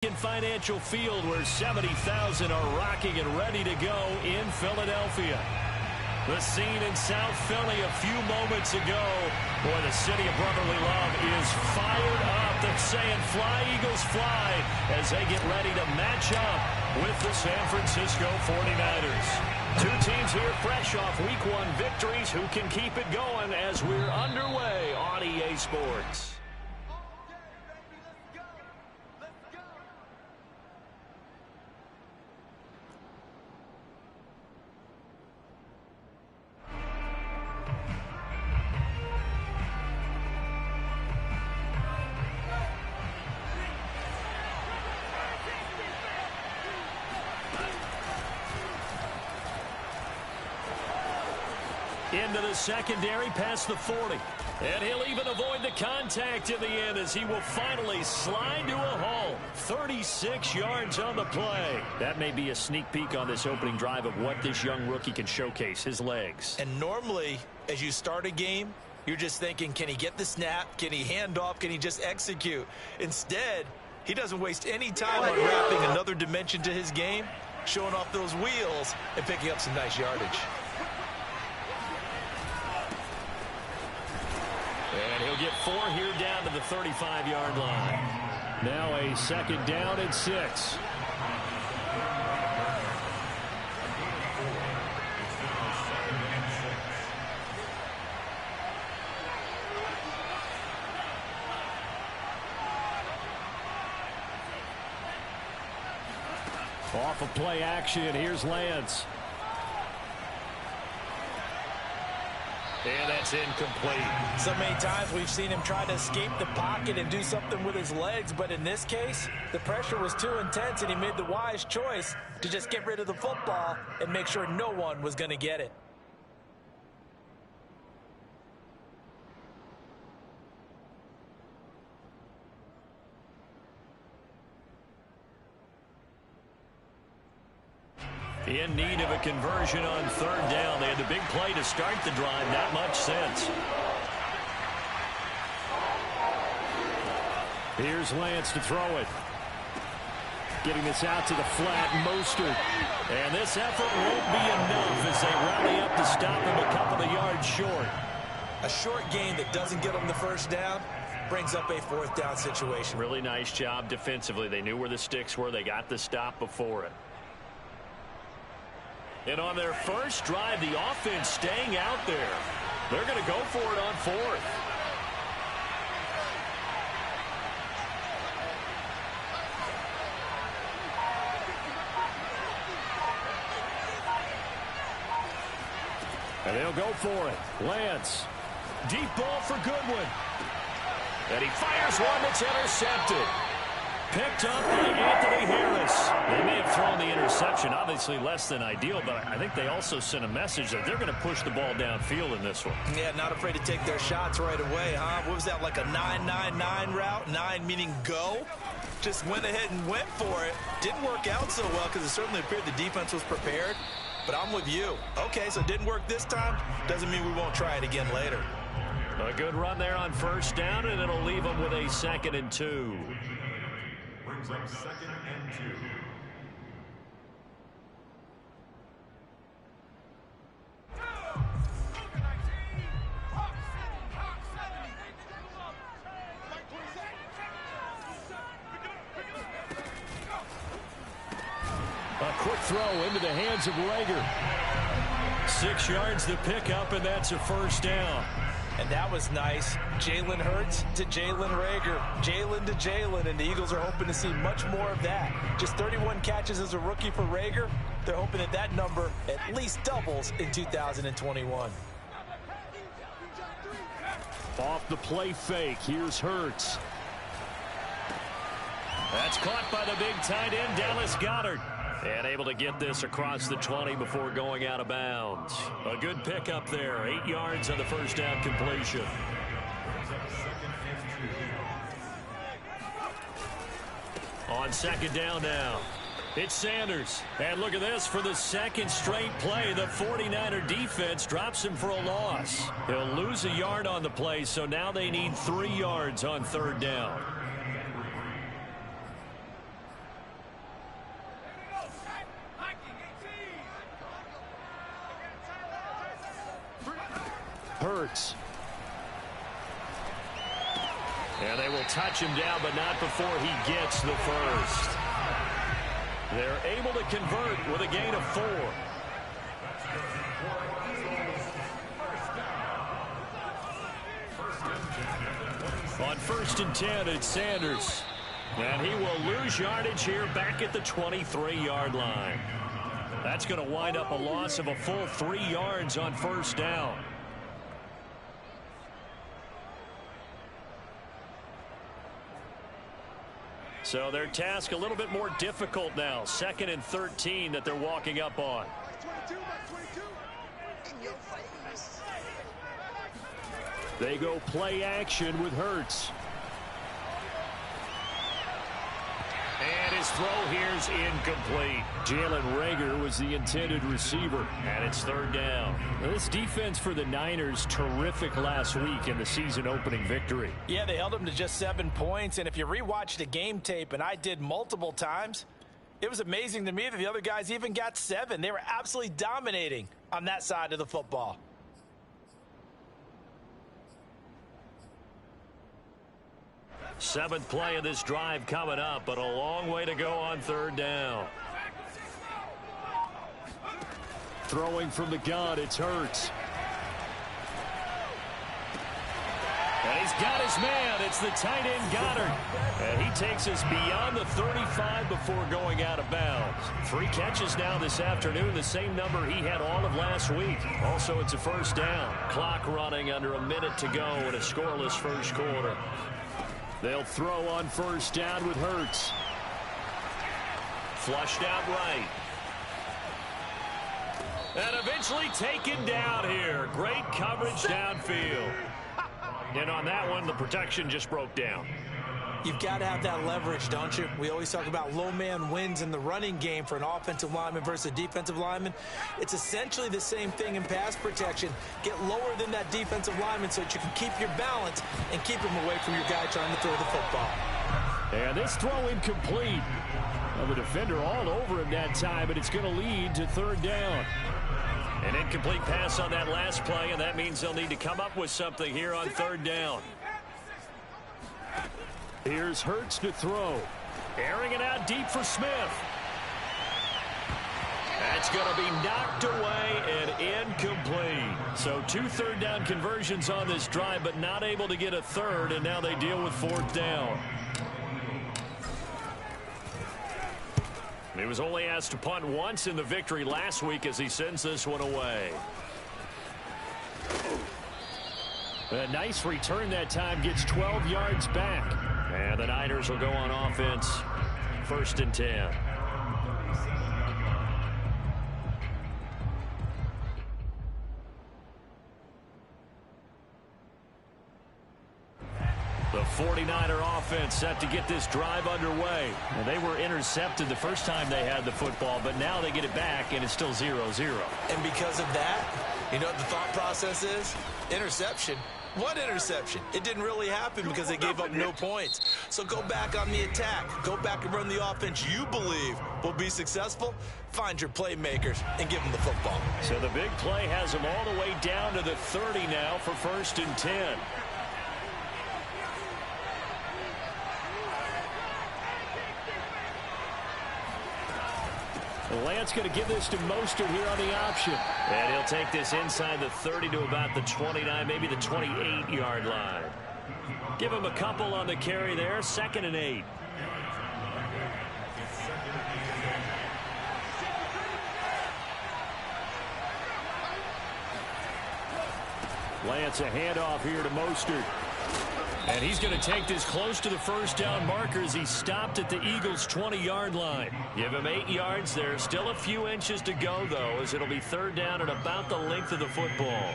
In Financial Field, where 70,000 are rocking and ready to go in Philadelphia. The scene in South Philly a few moments ago. Boy, the city of brotherly love is fired up. They're saying fly, Eagles, fly, as they get ready to match up with the San Francisco 49ers. Two teams here fresh off Week 1 victories. Who can keep it going as we're underway on EA Sports? Into the secondary past the 40. And he'll even avoid the contact in the end as he will finally slide to a hole. 36 yards on the play. That may be a sneak peek on this opening drive of what this young rookie can showcase, his legs. And normally, as you start a game, you're just thinking, can he get the snap? Can he hand off? Can he just execute? Instead, he doesn't waste any time on wrapping another dimension to his game, showing off those wheels, and picking up some nice yardage. And he'll get 4 here down to the 35-yard line. Now a second down and 6. Off of play action, here's Lance. And that's incomplete. So many times we've seen him try to escape the pocket and do something with his legs, but in this case, the pressure was too intense, and he made the wise choice to just get rid of the football and make sure no one was going to get it. In need of a conversion on third down. They had the big play to start the drive. Not much sense. Here's Lance to throw it. Getting this out to the flat. Mostert. And this effort won't be enough as they rally up to stop him a couple of yards short. A short gain that doesn't get them the first down brings up a 4th down situation. Really nice job defensively. They knew where the sticks were. They got the stop before it. And on their first drive, the offense staying out there. They're going to go for it on 4th. And they'll go for it. Lance. Deep ball for Goodwin. And he fires one that's intercepted. Picked up by Anthony Harris. They may have thrown the interception, obviously less than ideal, but I think they also sent a message that they're going to push the ball downfield in this one. Yeah, not afraid to take their shots right away, huh? What was that, like a 9-9-9 route? 9 meaning go? Just went ahead and went for it. Didn't work out so well because it certainly appeared the defense was prepared, but I'm with you. Okay, so it didn't work this time. Doesn't mean we won't try it again later. A good run there on first down, and it'll leave them with a 2nd and 2. Brings up 2nd and 2. A quick throw into the hands of Rager. 6 yards to pick up, and that's a first down. And that was nice. Jalen Hurts to Jalen Rager. Jalen to Jalen, and the Eagles are hoping to see much more of that. Just 31 catches as a rookie for Rager. They're hoping that that number at least doubles in 2021. Off the play fake, here's Hurts. That's caught by the big tight end, Dallas Goedert. And able to get this across the 20 before going out of bounds. A good pickup there. 8 yards on the first down completion. On second down now. It's Sanders. And look at this. For the second straight play, the 49er defense drops him for a loss. He'll lose a yard on the play, so now they need 3 yards on third down. Hurts. And they will touch him down, but not before he gets the first. They're able to convert with a gain of 4. On 1st and 10, it's Sanders. And he will lose yardage here back at the 23-yard line. That's going to wind up a loss of a full 3 yards on 1st down. So their task a little bit more difficult now. 2nd and 13 that they're walking up on. They go play action with Hurts. And his throw here's incomplete. Jalen Reagor was the intended receiver, and it's 3rd down. This defense for the Niners, terrific last week in the season-opening victory. Yeah, they held them to just 7 points, and if you rewatch the game tape, and I did multiple times, it was amazing to me that the other guys even got 7. They were absolutely dominating on that side of the football. Seventh play of this drive coming up, but a long way to go on 3rd down. Throwing from the gun, it's Hurts. And he's got his man. It's the tight end Goddard. And he takes us beyond the 35 before going out of bounds. 3 catches now this afternoon, the same number he had all of last week. Also, it's a 1st down. Clock running under a minute to go in a scoreless 1st quarter. They'll throw on 1st down with Hurts. Flushed out right. And eventually taken down here. Great coverage downfield. And on that one, the protection just broke down. You've got to have that leverage, don't you? We always talk about low man wins in the running game for an offensive lineman versus a defensive lineman. It's essentially the same thing in pass protection. Get lower than that defensive lineman so that you can keep your balance and keep him away from your guy trying to throw the football. And this throw incomplete. Well, the defender all over him that time, but it's going to lead to 3rd down. An incomplete pass on that last play, and that means they'll need to come up with something here on 3rd down. Here's Hurts to throw. Airing it out deep for Smith. That's going to be knocked away and incomplete. So 2 3rd down conversions on this drive, but not able to get a 3rd, and now they deal with 4th down. He was only asked to punt once in the victory last week as he sends this one away. A nice return that time, gets 12 yards back. And the Niners will go on offense, 1st and 10. The 49er offense set to get this drive underway. And they were intercepted the first time they had the football, but now they get it back, and it's still 0-0. And because of that, you know what the thought process is? Interception. What interception? It didn't really happen because they gave up no points. So go back on the attack. Go back and run the offense you believe will be successful. Find your playmakers and give them the football. So the big play has them all the way down to the 30 now for 1st and 10. Lance going to give this to Mostert here on the option. And he'll take this inside the 30 to about the 29, maybe the 28-yard line. Give him a couple on the carry there, 2nd and 8. Lance a handoff here to Mostert. And he's going to take this close to the 1st down marker as he stopped at the Eagles' 20-yard line. Give him 8 yards there. Still a few inches to go, though, as it'll be 3rd down at about the length of the football.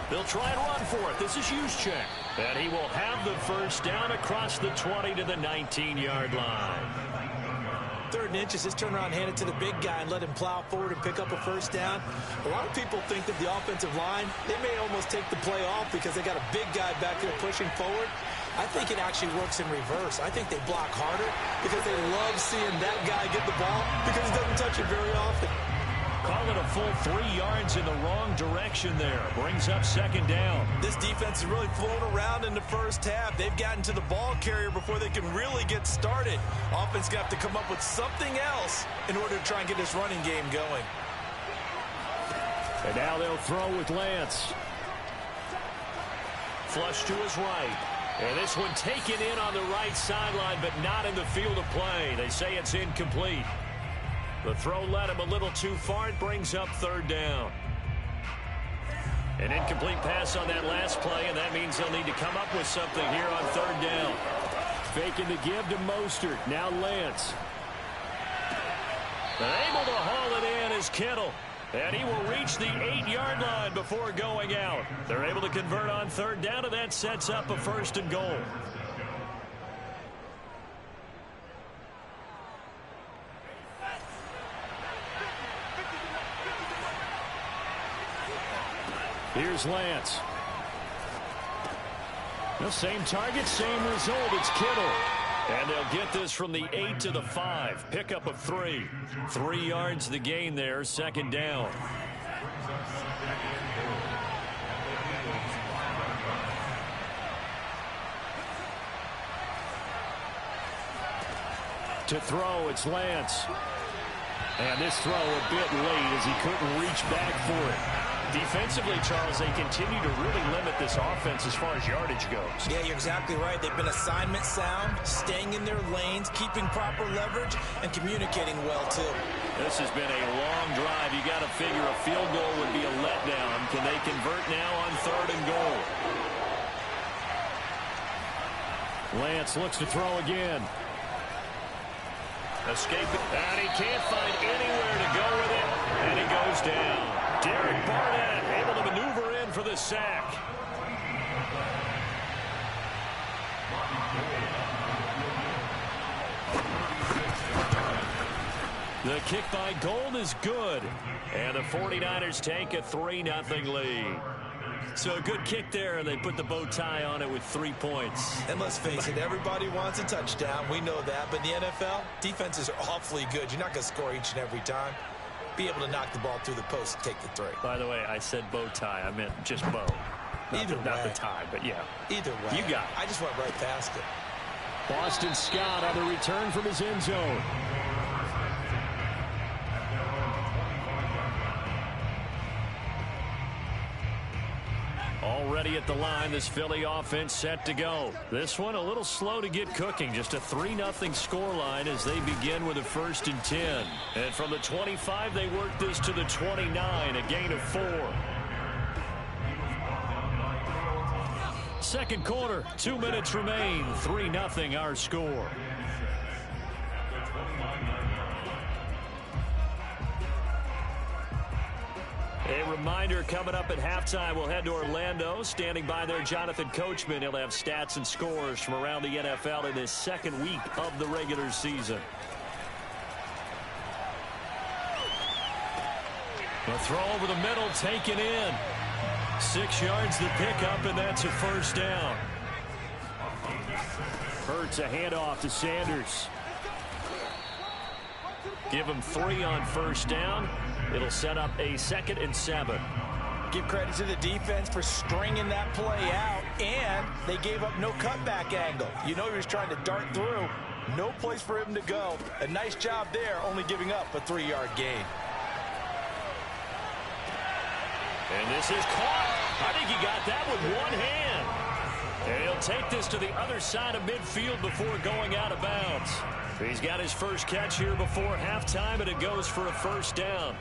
They'll try and run for it. This is Juszczyk. And he will have the 1st down across the 20 to the 19-yard line. 3rd and inches, just turn around and hand it to the big guy and let him plow forward and pick up a first down. A lot of people think that the offensive line, they may almost take the play off because they got a big guy back there pushing forward. I think it actually works in reverse. I think they block harder because they love seeing that guy get the ball because he doesn't touch it very often. Call it a full 3 yards in the wrong direction there. Brings up 2nd down. This defense has really flown around in the first half. They've gotten to the ball carrier before they can really get started. Offense going to have to come up with something else in order to try and get this running game going. And now they'll throw with Lance. Flush to his right. And this one taken in on the right sideline, but not in the field of play. They say it's incomplete. The throw led him a little too far. It brings up 3rd down. An incomplete pass on that last play, and that means they'll need to come up with something here on 3rd down. Faking the give to Mostert. Now Lance. And able to haul it in is Kittle. And he will reach the 8-yard line before going out. They're able to convert on 3rd down, and that sets up a 1st and goal. Here's Lance. The same target, same result. It's Kittle. And they'll get this from the 8 to the 5. Pickup of 3. 3 yards the gain there, 2nd down. To throw, it's Lance. And this throw a bit late as he couldn't reach back for it. Defensively, Charles, they continue to really limit this offense as far as yardage goes. Yeah, you're exactly right. They've been assignment sound, staying in their lanes, keeping proper leverage, and communicating well, too. This has been a long drive. You got to figure a field goal would be a letdown. Can they convert now on 3rd and goal? Lance looks to throw again. Escape it, and he can't find anywhere to go with it, and he goes down. Derek Barnett able to maneuver in for the sack. The kick by Gold is good, and the 49ers take a 3-0 lead. So a good kick there, and they put the bow tie on it with 3 points. And let's face it, everybody wants a touchdown. We know that. But in the NFL, defenses are awfully good. You're not going to score each and every time. Be able to knock the ball through the post and take the 3. By the way, I said bow tie. I meant just bow. Not the tie, but yeah. Either way. You got it. I just went right past it. Boston Scott on the return from his end zone. Already at the line, this Philly offense set to go. This one a little slow to get cooking. Just a 3-0 scoreline as they begin with a 1st and 10. And from the 25, they work this to the 29, a gain of 4. Second quarter, 2 minutes remain. 3-0 our score. A reminder, coming up at halftime, we'll head to Orlando. Standing by there, Jonathan Coachman. He'll have stats and scores from around the NFL in this 2nd week of the regular season. A throw over the middle, taken in. 6 yards the pickup, and that's a 1st down. Hurts a handoff to Sanders. Give him 3 on 1st down. It'll set up a 2nd and 7. Give credit to the defense for stringing that play out, and they gave up no cutback angle. You know he was trying to dart through. No place for him to go. A nice job there, only giving up a 3-yard gain. And this is caught. I think he got that with one hand. And he'll take this to the other side of midfield before going out of bounds. He's got his first catch here before halftime, and it goes for a 1st down.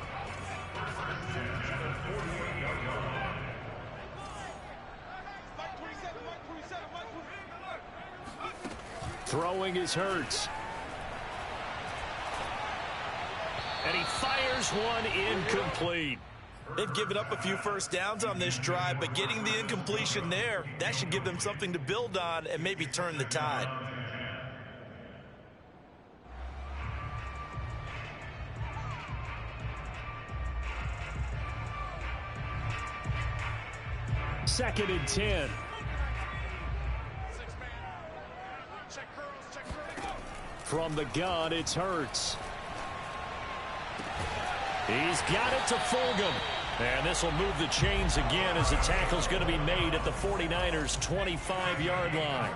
Throwing is Hurts. And he fires one incomplete. They've given up a few 1st downs on this drive, but getting the incompletion there, that should give them something to build on and maybe turn the tide. 2nd and 10. From the gun, it's Hurts. He's got it to Fulgham. And this will move the chains again as the tackle's going to be made at the 49ers' 25-yard line.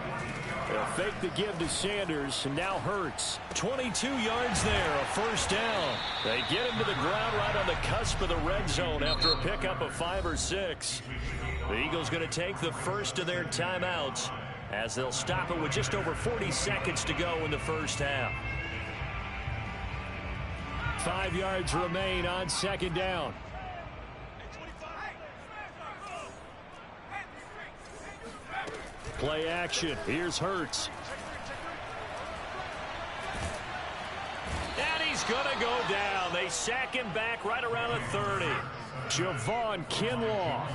They'll fake the give to Sanders, and now Hurts. 22 yards there, a first down. They get him to the ground right on the cusp of the red zone after a pickup of 5 or 6. The Eagles going to take the first of their timeouts as they'll stop it with just over 40 seconds to go in the first half. 5 yards remain on 2nd down. Play action. Here's Hurts. And he's going to go down. They sack him back right around the 30. Javon Kinlaw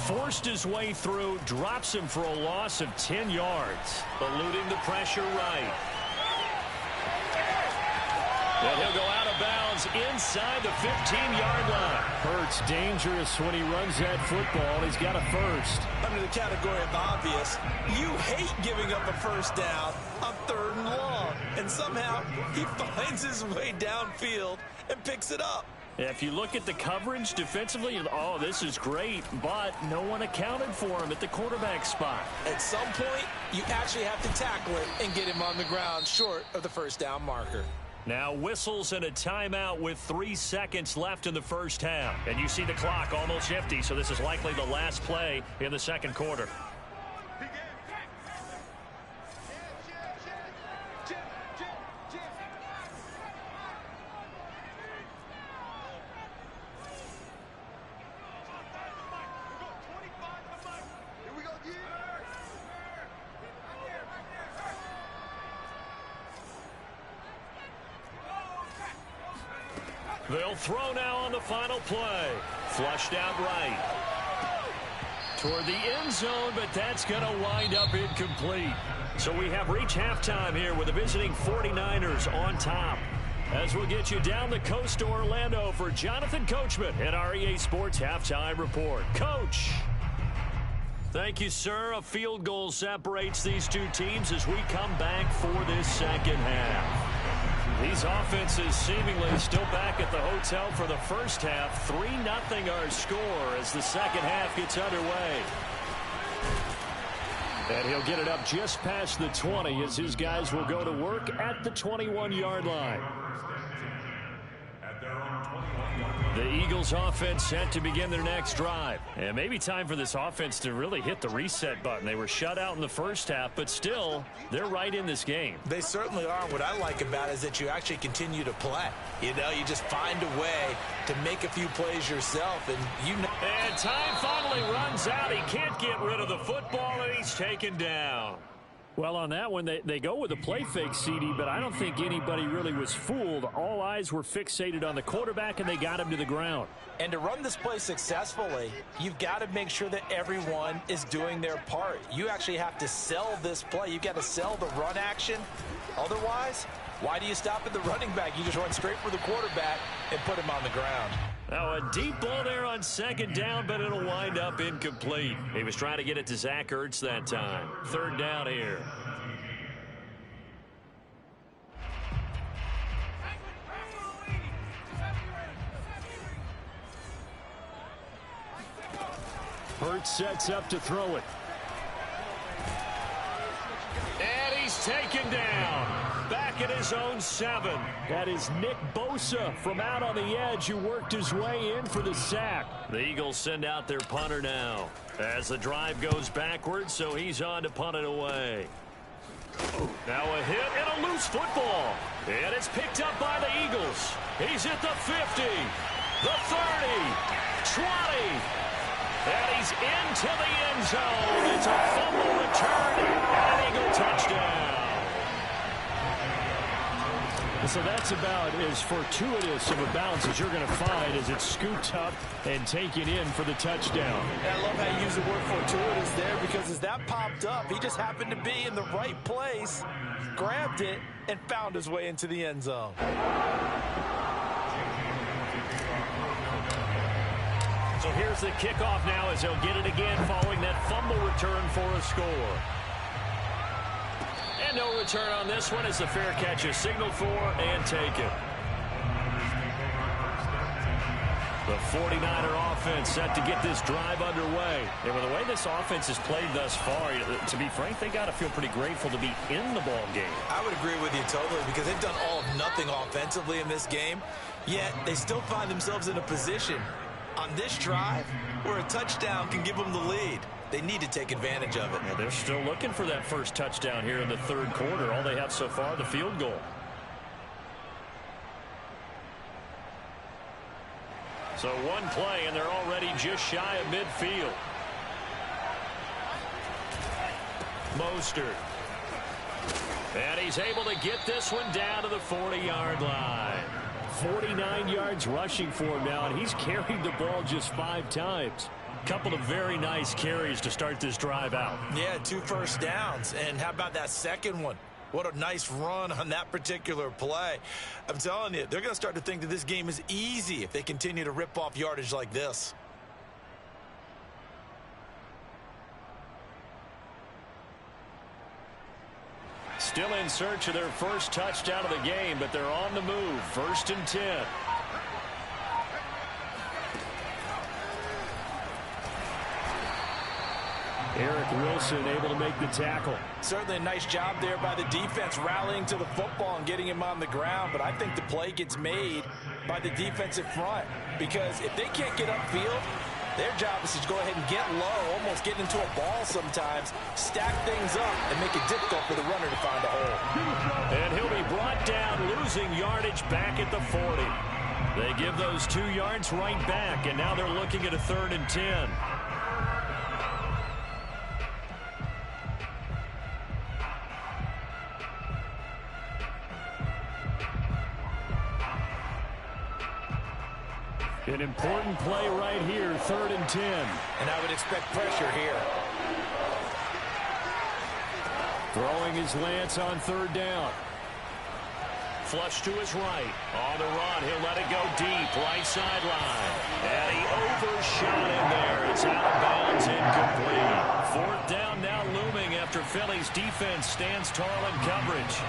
forced his way through, drops him for a loss of 10 yards. Eluding the pressure right. And he'll go out of bounds inside the 15-yard line. Hurts dangerous when he runs that football. He's got a first. Under the category of obvious, you hate giving up a first down on 3rd and long. And somehow he finds his way downfield and picks it up. If you look at the coverage defensively, oh, this is great, but no one accounted for him at the quarterback spot. At some point, you actually have to tackle it and get him on the ground short of the first down marker. Now whistles and a timeout with 3 seconds left in the first half. And you see the clock almost empty, so this is likely the last play in the second quarter. They'll throw now on the final play. Flushed out right. Toward the end zone, but that's going to wind up incomplete. So we have reached halftime here with the visiting 49ers on top. As we'll get you down the coast to Orlando for Jonathan Coachman at our EA Sports Halftime Report. Coach. Thank you, sir. A field goal separates these two teams as we come back for this second half. These offenses seemingly still back at the hotel for the first half. 3-0 our score as the second half gets underway. And he'll get it up just past the 20 as his guys will go to work at the 21-yard line. The Eagles offense set to begin their next drive. And maybe time for this offense to really hit the reset button. They were shut out in the first half, but still, they're right in this game. They certainly are. What I like about it is that you actually continue to play. You know, you just find a way to make a few plays yourself. And time finally runs out. He can't get rid of the football, and he's taken down. Well, on that one, they go with a play fake, CD, but I don't think anybody really was fooled. All eyes were fixated on the quarterback, and they got him to the ground. And to run this play successfully, you've got to make sure that everyone is doing their part. You actually have to sell this play. You've got to sell the run action. Otherwise, why do you stop at the running back? You just run straight for the quarterback and put him on the ground. Now, a deep ball there on second down, but it'll wind up incomplete. He was trying to get it to Zach Ertz that time. Third down here. Ertz sets up to throw it. And he's taken down. Back at his own 7. That is Nick Bosa from out on the edge who worked his way in for the sack. The Eagles send out their punter now as the drive goes backwards, so he's on to punt it away. Now a hit and a loose football. And it's picked up by the Eagles. He's at the 50, the 30, 20. And he's into the end zone. It's a fumble return and an Eagle touchdown. So that's about as fortuitous of a bounce as you're going to find as it's scooped up and taken in for the touchdown. I love how you use the word fortuitous there because as that popped up, he just happened to be in the right place, grabbed it, and found his way into the end zone. So here's the kickoff now as he'll get it again following that fumble return for a score. And no return on this one as the fair catch is signaled for and taken. The 49er offense set to get this drive underway. And with the way this offense has played thus far, to be frank, they got to feel pretty grateful to be in the ball game. I would agree with you totally because they've done all of nothing offensively in this game, yet they still find themselves in a position on this drive where a touchdown can give them the lead. They need to take advantage of it. Well, they're still looking for that first touchdown here in the third quarter. All they have so far, the field goal. So one play, and they're already just shy of midfield. Mostert. And he's able to get this one down to the 40-yard line. 49 yards rushing for him now, and he's carried the ball just 5 times. Couple of very nice carries to start this drive out. Yeah, 2 first downs. And how about that second one? What a nice run on that particular play. I'm telling you, they're going to start to think that this game is easy if they continue to rip off yardage like this. Still in search of their first touchdown of the game, but they're on the move. 1st and 10. Eric Wilson able to make the tackle. Certainly a nice job there by the defense rallying to the football and getting him on the ground, but I think the play gets made by the defensive front because if they can't get upfield, their job is to go ahead and get low, almost get into a ball sometimes, stack things up, and make it difficult for the runner to find a hole. And he'll be brought down, losing yardage back at the 40. They give those 2 yards right back, and now they're looking at a 3rd and 10. An important play right here, 3rd and 10. And I would expect pressure here. Throwing his Lance on 3rd down. Flush to his right. On the run, he'll let it go deep, right sideline. And he overshot him there. It's out of bounds, incomplete. 4th down now looming after Philly's defense stands tall in coverage.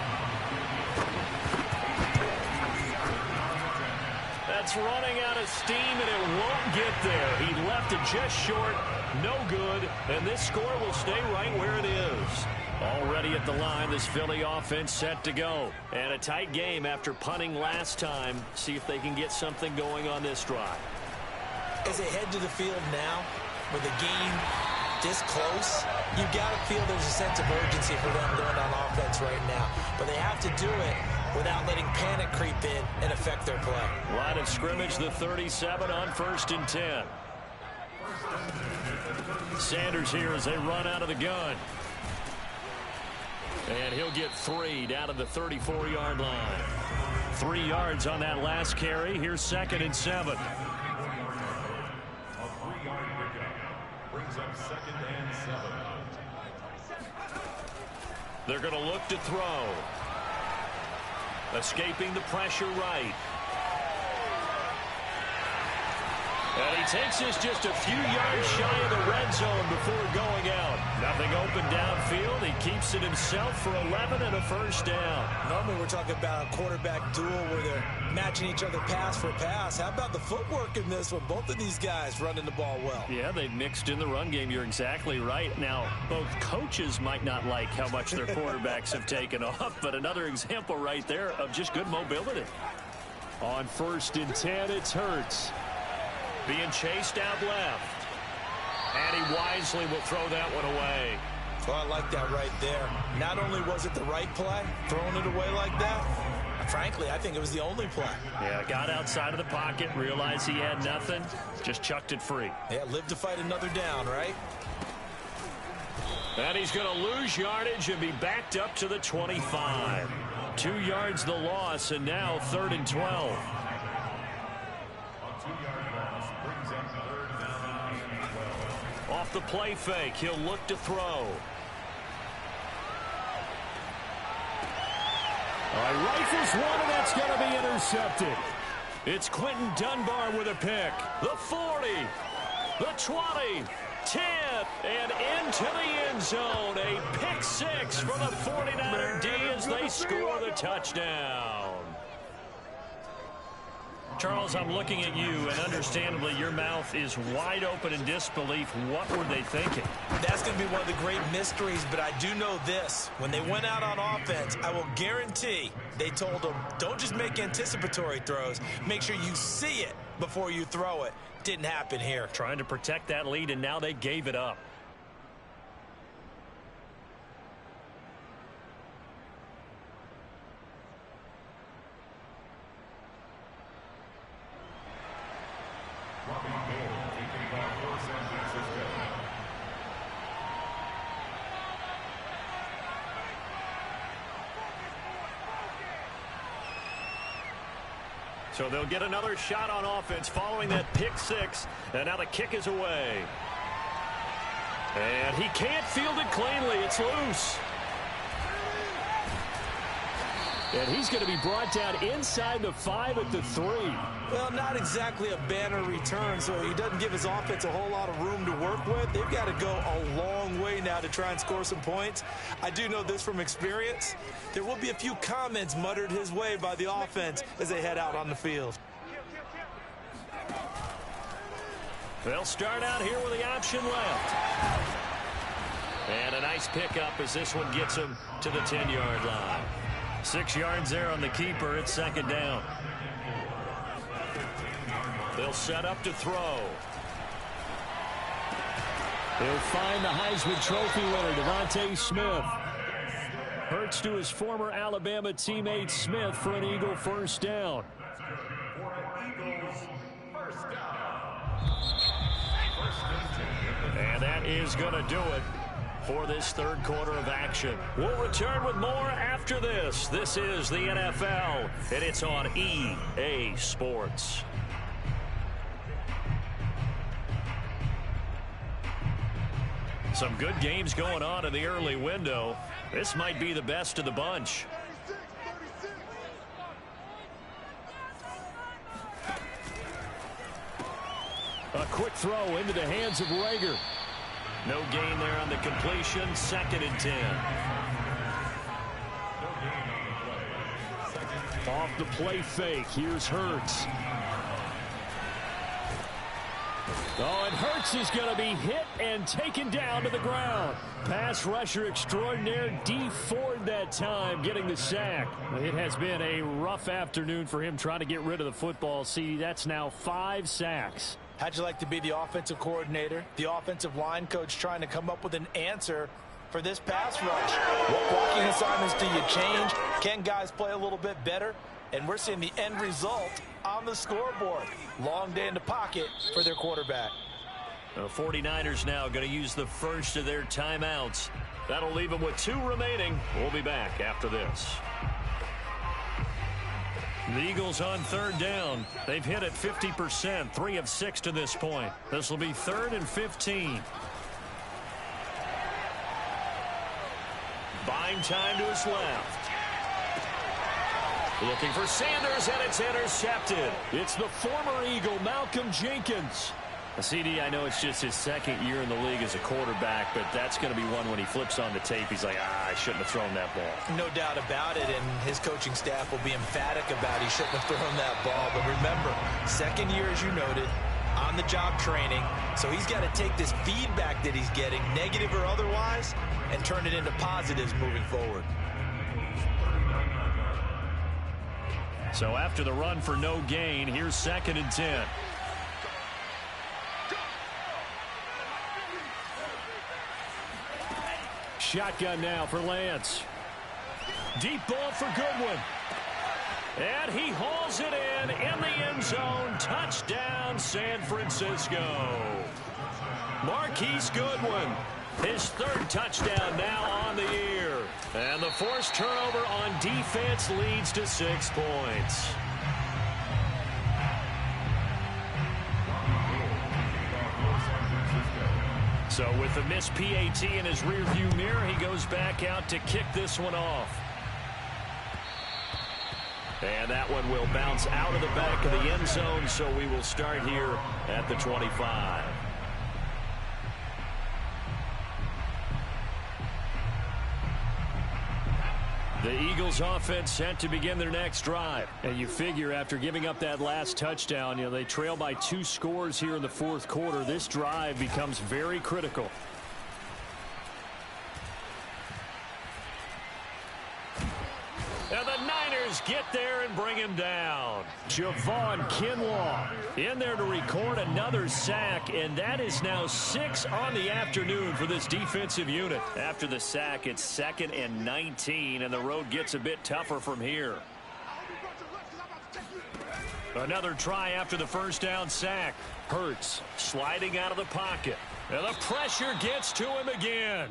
That's running out of steam, and it won't get there. He left it just short, no good, and this score will stay right where it is. Already at the line, this Philly offense set to go. And a tight game after punting last time. See if they can get something going on this drive. As they head to the field now, with the game this close, you've got to feel there's a sense of urgency for them going on offense right now. But they have to do it without letting panic creep in and affect their play. Line of scrimmage, the 37 on 1st and 10. Sanders here as they run out of the gun. And he'll get 3 down to the 34-yard line. 3 yards on that last carry. Here's 2nd and 7. A 3-yard pickup brings up 2nd and 7. They're going to look to throw. Escaping the pressure right. And he takes this just a few yards shy of the red zone before going out. Nothing open downfield. He keeps it himself for 11 and a 1st down. Normally we're talking about a quarterback duel where they're matching each other pass for pass. How about the footwork in this one? Both of these guys running the ball well. Yeah, they've mixed in the run game. You're exactly right. Now, both coaches might not like how much their quarterbacks have taken off, but another example right there of just good mobility. On 1st and 10, it's Hurts. Being chased out left. And he wisely will throw that one away. Well, I like that right there. Not only was it the right play, throwing it away like that, frankly, I think it was the only play. Yeah, got outside of the pocket, realized he had nothing, just chucked it free. Yeah, live to fight another down, right? And he's going to lose yardage and be backed up to the 25. 2 yards the loss, and now 3rd and 12. Off the play fake, he'll look to throw. Rifles one, and that's going to be intercepted. It's Quentin Dunbar with a pick. The 40. the 20, 10, and into the end zone. A pick six for the 49er D as they score the touchdown. Charles, I'm looking at you, and understandably your mouth is wide open in disbelief. What were they thinking? That's going to be one of the great mysteries, but I do know this. When they went out on offense, I will guarantee they told them, don't just make anticipatory throws. Make sure you see it before you throw it. Didn't happen here. Trying to protect that lead, and now they gave it up. So they'll get another shot on offense following that pick six. And now the kick is away. And he can't field it cleanly. It's loose. And he's going to be brought down inside the 5 at the 3. Well, not exactly a banner return, so he doesn't give his offense a whole lot of room to work with. They've got to go a long way now to try and score some points. I do know this from experience. There will be a few comments muttered his way by the offense as they head out on the field. They'll start out here with the option left. And a nice pickup as this one gets him to the 10-yard line. 6 yards there on the keeper. It's second down. They'll set up to throw. He'll find the Heisman Trophy winner, Devontae Smith. Hurts to his former Alabama teammate Smith for an Eagle first down. And that is going to do it for this third quarter of action. We'll return with more after this. This is the NFL, and it's on EA Sports. Some good games going on in the early window. This might be the best of the bunch. A quick throw into the hands of Rager. No gain there on the completion. Second and 10. Off the play fake. Here's Hurts. Oh, and Hurts is going to be hit and taken down to the ground. Pass rusher extraordinaire, D. Ford that time getting the sack. It has been a rough afternoon for him trying to get rid of the football. See, that's now 5 sacks. How'd you like to be the offensive coordinator, the offensive line coach trying to come up with an answer for this pass rush? What blocking assignments do you change? Can guys play a little bit better? And we're seeing the end result on the scoreboard. Long day in the pocket for their quarterback. The 49ers now going to use the first of their timeouts. That'll leave them with 2 remaining. We'll be back after this. The Eagles on third down. They've hit it 50%, 3 of 6 to this point. This will be 3rd and 15. Buying time to his left. Looking for Sanders, and it's intercepted. It's the former Eagle, Malcolm Jenkins. CD, I know it's just his 2nd year in the league as a quarterback, but that's going to be one when he flips on the tape. He's like, I shouldn't have thrown that ball. No doubt about it, and his coaching staff will be emphatic about he shouldn't have thrown that ball. But remember, 2nd year, as you noted, on-the-job training. So he's got to take this feedback that he's getting, negative or otherwise, and turn it into positives moving forward. So after the run for no gain, here's 2nd and 10. Shotgun now for Lance. Deep ball for Goodwin. And he hauls it in the end zone. Touchdown, San Francisco. Marquise Goodwin, his 3rd touchdown now on the year. And the forced turnover on defense leads to 6 points. So with the missed PAT in his rearview mirror, he goes back out to kick this one off. And that one will bounce out of the back of the end zone, so we will start here at the 25. The Eagles offense set to begin their next drive. And you figure after giving up that last touchdown, they trail by 2 scores here in the fourth quarter. This drive becomes very critical. And the Niners get there and bring him down. Javon Kinlaw in there to record another sack, and that is now 6 on the afternoon for this defensive unit. After the sack, it's 2nd and 19, and the road gets a bit tougher from here. Another try after the first down sack. Hurts sliding out of the pocket. And the pressure gets to him again.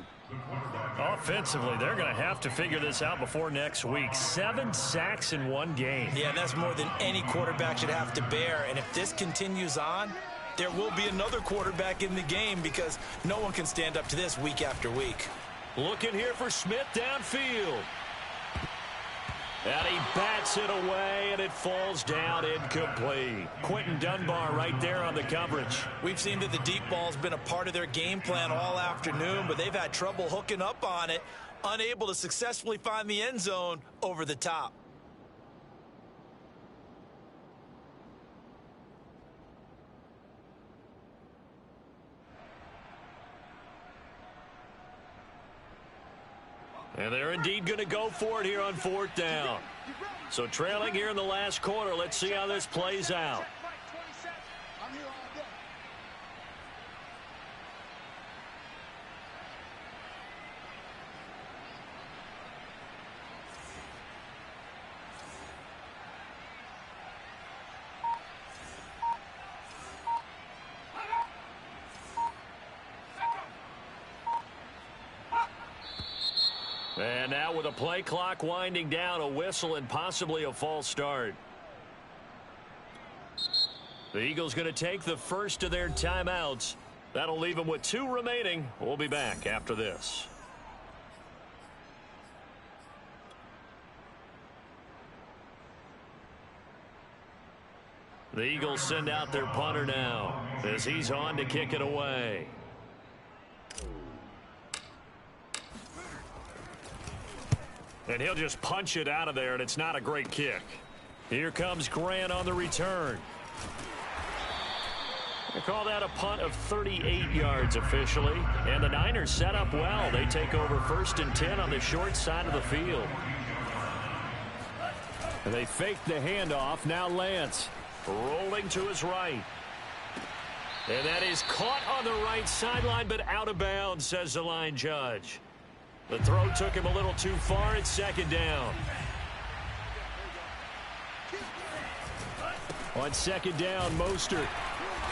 Offensively, they're going to have to figure this out before next week. 7 sacks in one game. Yeah, that's more than any quarterback should have to bear. And if this continues on, there will be another quarterback in the game because no one can stand up to this week after week. Looking here for Smith downfield. And he bats it away, and it falls down incomplete. Quentin Dunbar right there on the coverage. We've seen that the deep ball's been a part of their game plan all afternoon, but they've had trouble hooking up on it, unable to successfully find the end zone over the top. And they're indeed going to go for it here on 4th down. So trailing here in the last quarter. Let's see how this plays out. And now with a play clock winding down, a whistle and possibly a false start. The Eagles going to take the first of their timeouts. That'll leave them with 2 remaining. We'll be back after this. The Eagles send out their punter now as he's on to kick it away. And he'll just punch it out of there, and it's not a great kick. Here comes Grant on the return. They call that a punt of 38 yards officially. And the Niners set up well. They take over 1st and 10 on the short side of the field. And they fake the handoff. Now Lance rolling to his right. And that is caught on the right sideline, but out of bounds, says the line judge. The throw took him a little too far. It's 2nd down. On 2nd down, Mostert.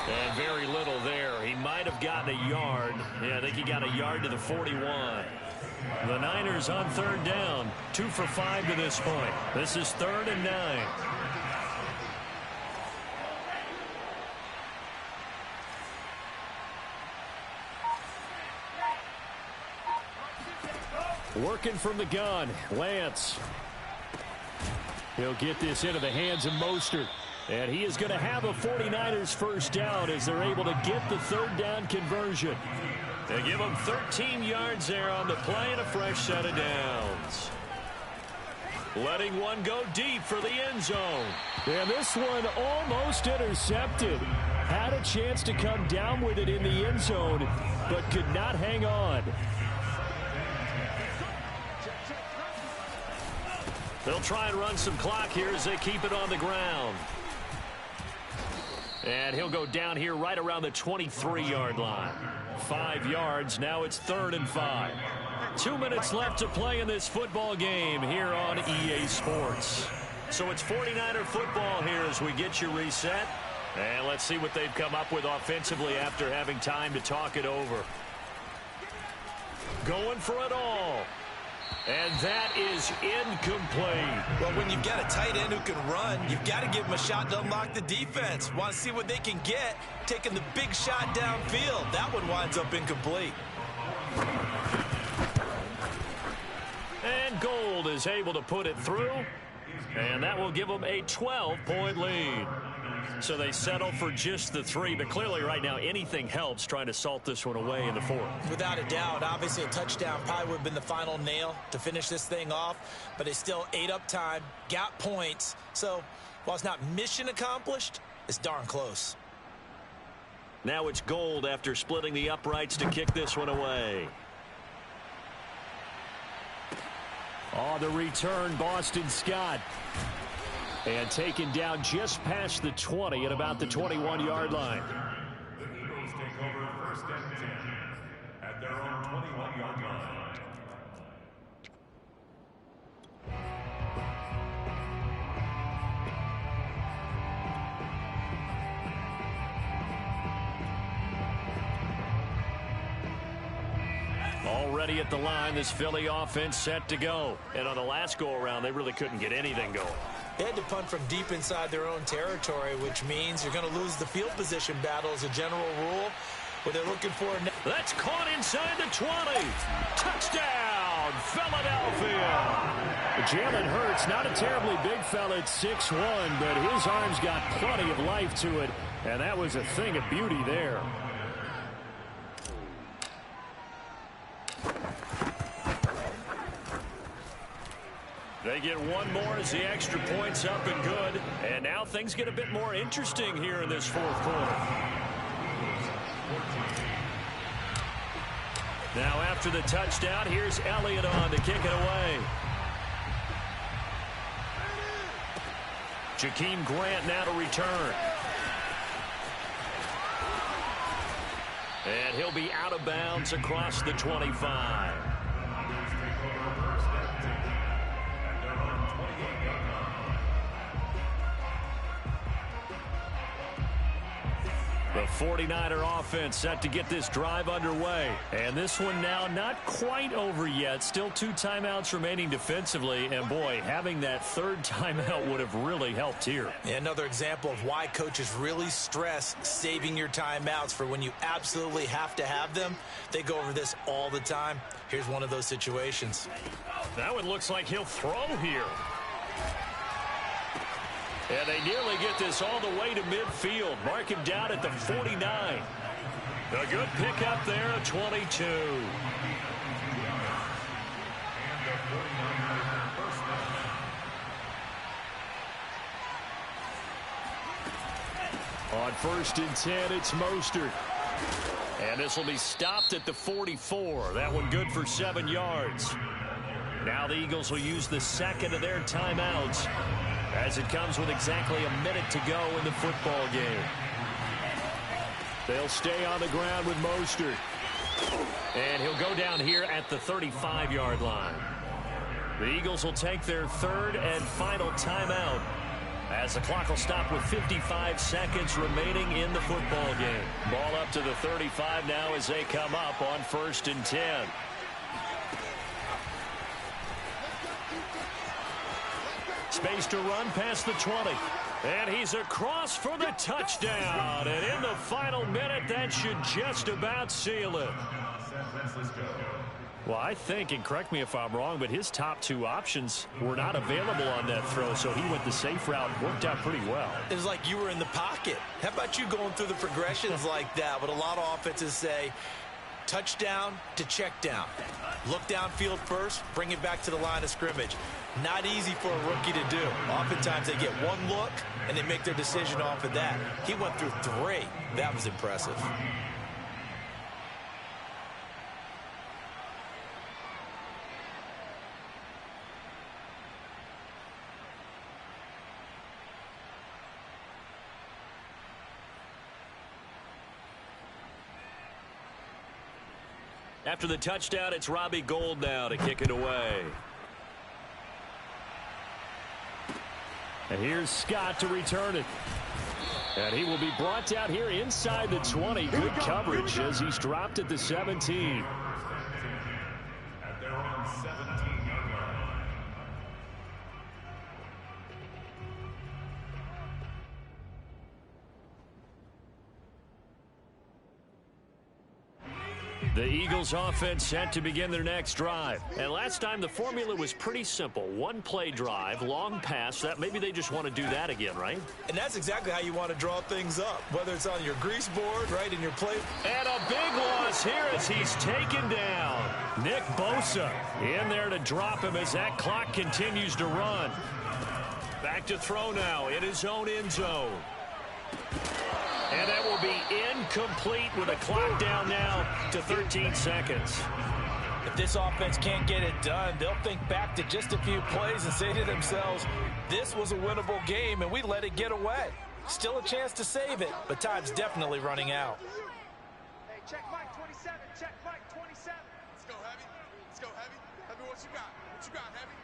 And very little there. He might have gotten a yard. Yeah, I think he got a yard to the 41. The Niners on 3rd down. 2 for 5 to this point. This is 3rd and 9. Working from the gun, Lance. He'll get this into the hands of Mostert. And he is going to have a 49ers first down as they're able to get the 3rd down conversion. They give him 13 yards there on the play and a fresh set of downs. Letting one go deep for the end zone. And this one almost intercepted. Had a chance to come down with it in the end zone, but could not hang on. They'll try and run some clock here as they keep it on the ground. And he'll go down here right around the 23-yard line. 5 yards. Now it's 3rd and 5. 2 minutes left to play in this football game here on EA Sports. So it's 49er football here as we get you reset. And let's see what they've come up with offensively after having time to talk it over. Going for it all. And that is incomplete. Well, when you've got a tight end who can run, you've got to give him a shot to unlock the defense. Want to see what they can get, taking the big shot downfield. That one winds up incomplete. And Gold is able to put it through. And that will give them a 12-point lead. So they settle for just the 3, but clearly right now anything helps trying to salt this one away in the 4th. Without a doubt, obviously a touchdown probably would have been the final nail to finish this thing off, but they still ate up time, got points. So while it's not mission accomplished, it's darn close. Now it's Gold after splitting the uprights to kick this one away. On the return, Boston Scott. And taken down just past the 20 at about the 21-yard line. The Eagles take over 1st and 10 at their own 21-yard line. Already at the line, this Philly offense set to go. And on the last go-around, they really couldn't get anything going. They had to punt from deep inside their own territory, which means you're going to lose the field position battle as a general rule. What they're looking for now. That's caught inside the 20. Touchdown, Philadelphia. Jalen Hurts, not a terribly big fella at 6'1", but his arms got plenty of life to it, and that was a thing of beauty there. They get one more as the extra point's up and good. And now things get a bit more interesting here in this 4th quarter. Now after the touchdown, here's Elliott on to kick it away. Jakeem Grant now to return. And he'll be out of bounds across the 25. The 49er offense set to get this drive underway. And this one now not quite over yet. Still 2 timeouts remaining defensively. And boy, having that 3rd timeout would have really helped here. Another example of why coaches really stress saving your timeouts for when you absolutely have to have them. They go over this all the time. Here's one of those situations. That one looks like he'll throw here. And they nearly get this all the way to midfield. Mark him down at the 49. A good pickup there, a 22. On 1st and 10, it's Mostert. And this will be stopped at the 44. That one good for 7 yards. Now the Eagles will use the 2nd of their timeouts, as it comes with exactly a minute to go in the football game. They'll stay on the ground with Mostert. And he'll go down here at the 35-yard line. The Eagles will take their 3rd and final timeout, as the clock will stop with 55 seconds remaining in the football game. Ball up to the 35 now as they come up on 1st and 10. Space to run past the 20. And he's across for the touchdown. And in the final minute, that should just about seal it. Well, I think, and correct me if I'm wrong, but his top 2 options were not available on that throw, so he went the safe route. Worked out pretty well. It was like you were in the pocket. How about you going through the progressions like that? What a lot of offenses say, touchdown to check down. Look downfield first, bring it back to the line of scrimmage. Not easy for a rookie to do. Oftentimes they get one look and they make their decision off of that. He went through 3. That was impressive. After the touchdown, it's Robbie Gould now to kick it away. And here's Scott to return it. And he will be brought down here inside the 20. Good coverage as he's dropped at the 17. At their own 17-yard line. The Eagles offense set to begin their next drive. And last time the formula was pretty simple. One play drive, long pass. That maybe they just want to do that again, right? And that's exactly how you want to draw things up, whether it's on your grease board, right, in your play. And a big loss here as he's taken down. Nick Bosa in there to drop him as that clock continues to run. Back to throw now in his own end zone. And that will be incomplete with a clock down now to 13 seconds. If this offense can't get it done, they'll think back to just a few plays and say to themselves, this was a winnable game and we let it get away. Still a chance to save it, but time's definitely running out. Hey, check Mike 27, check Mike 27. Let's go, Heavy. Let's go, Heavy. Heavy, what you got? What you got, Heavy?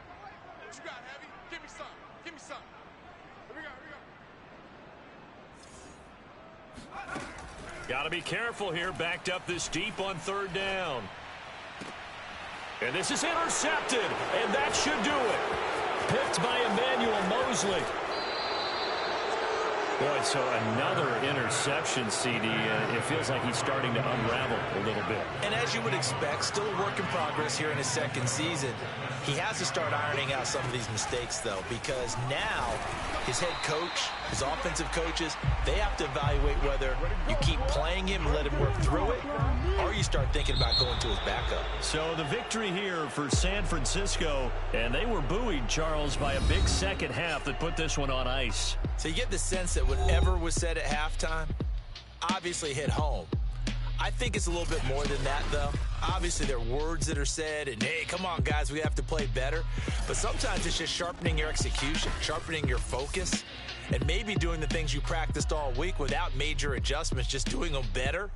What you got, Heavy? Give me some. Give me some. Here we go, here we go. Got to be careful here, backed up this deep on third down. And this is intercepted, and that should do it. Picked by Emmanuel Mosley. Boy, so another interception, CD. It feels like he's starting to unravel a little bit. And as you would expect, still a work in progress here in his second season. He has to start ironing out some of these mistakes, though, because now his head coach, his offensive coaches, they have to evaluate whether you keep playing him and let him work through it, or you start thinking about going to his backup. So the victory here for San Francisco, and they were buoyed, Charles, by a big second half that put this one on ice. So you get the sense that whatever was said at halftime obviously hit home. I think it's a little bit more than that, though. Obviously, there are words that are said, and, hey, come on, guys, we have to play better. But sometimes it's just sharpening your execution, sharpening your focus, and maybe doing the things you practiced all week without major adjustments, just doing them better.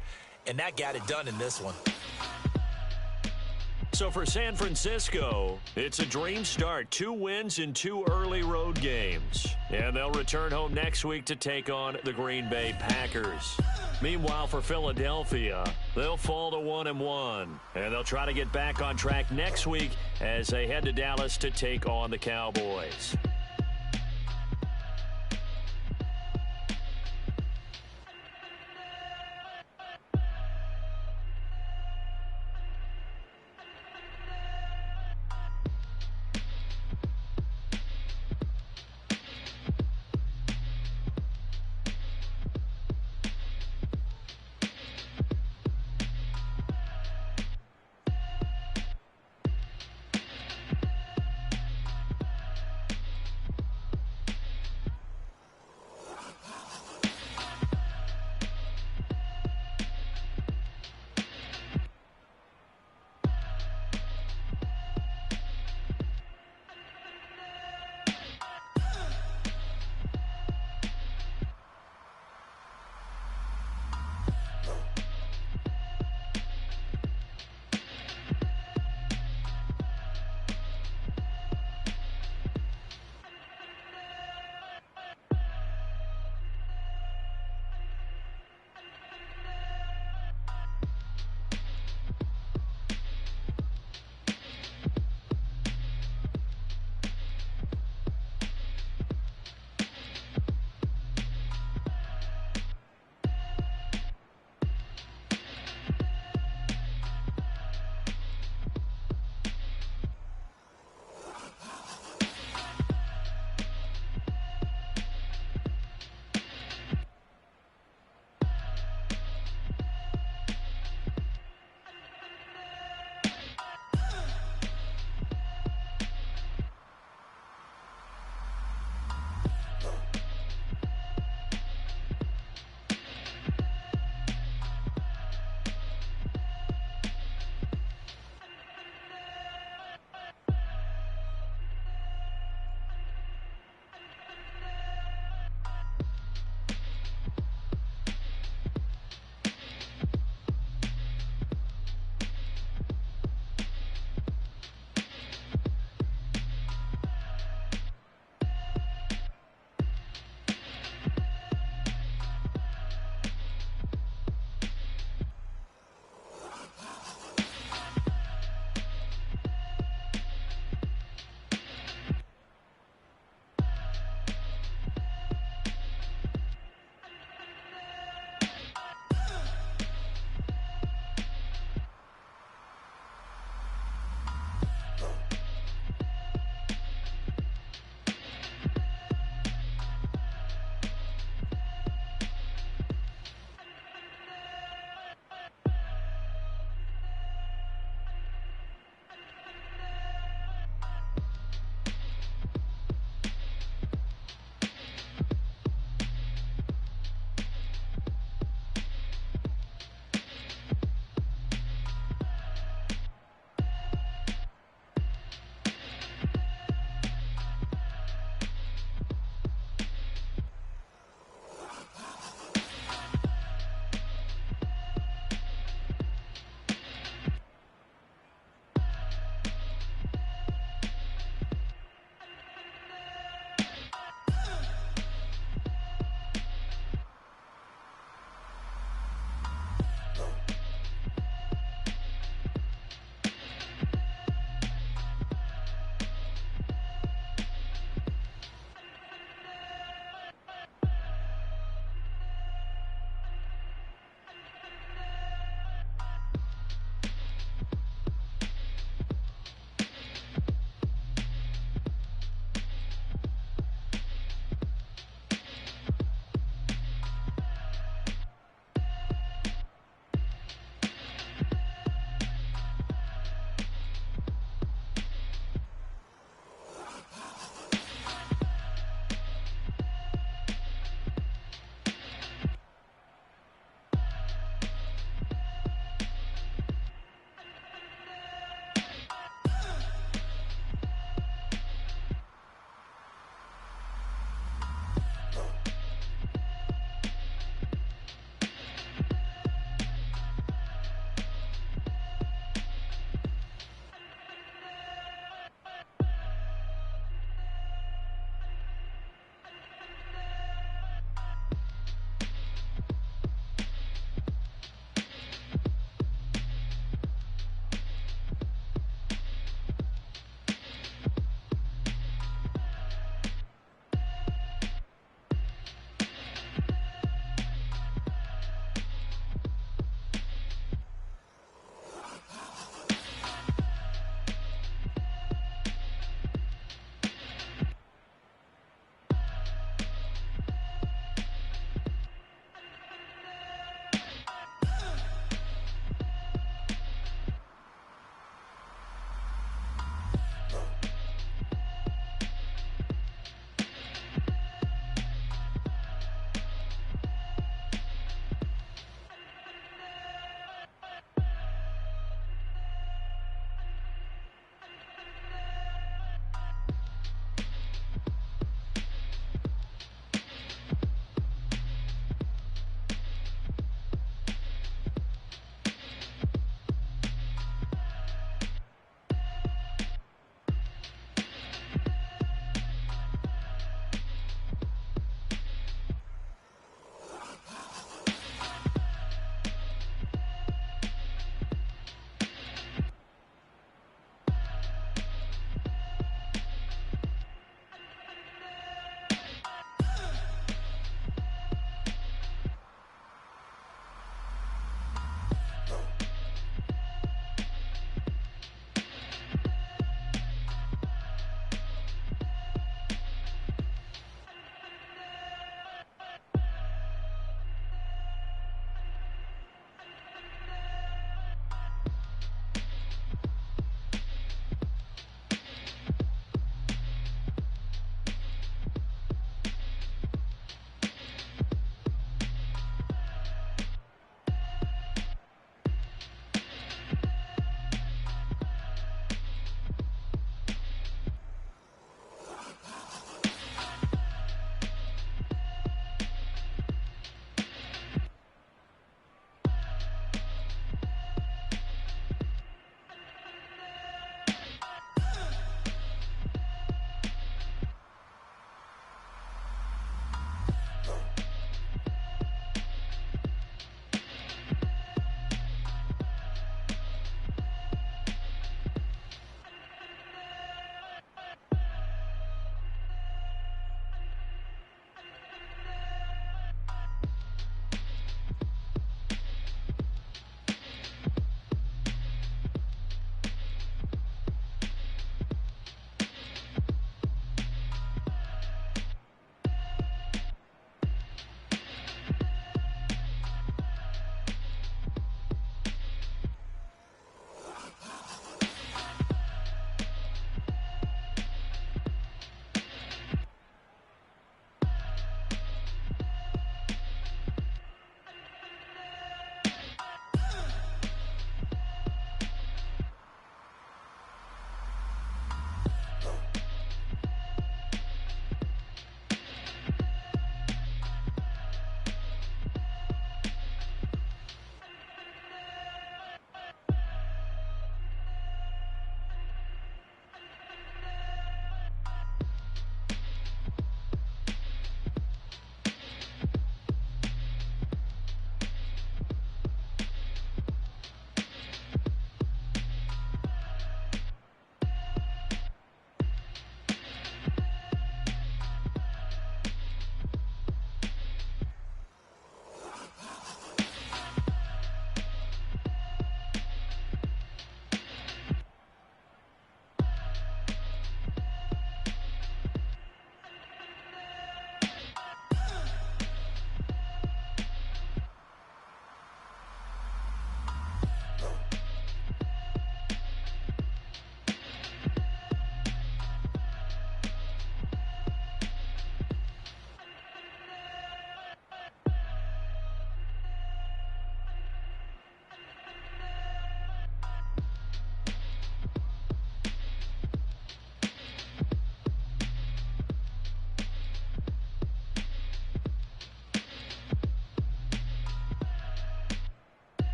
And that got it done in this one. So for San Francisco, it's a dream start. 2 wins in 2 early road games. And they'll return home next week to take on the Green Bay Packers. Meanwhile, for Philadelphia, they'll fall to 1-1. And they'll try to get back on track next week as they head to Dallas to take on the Cowboys.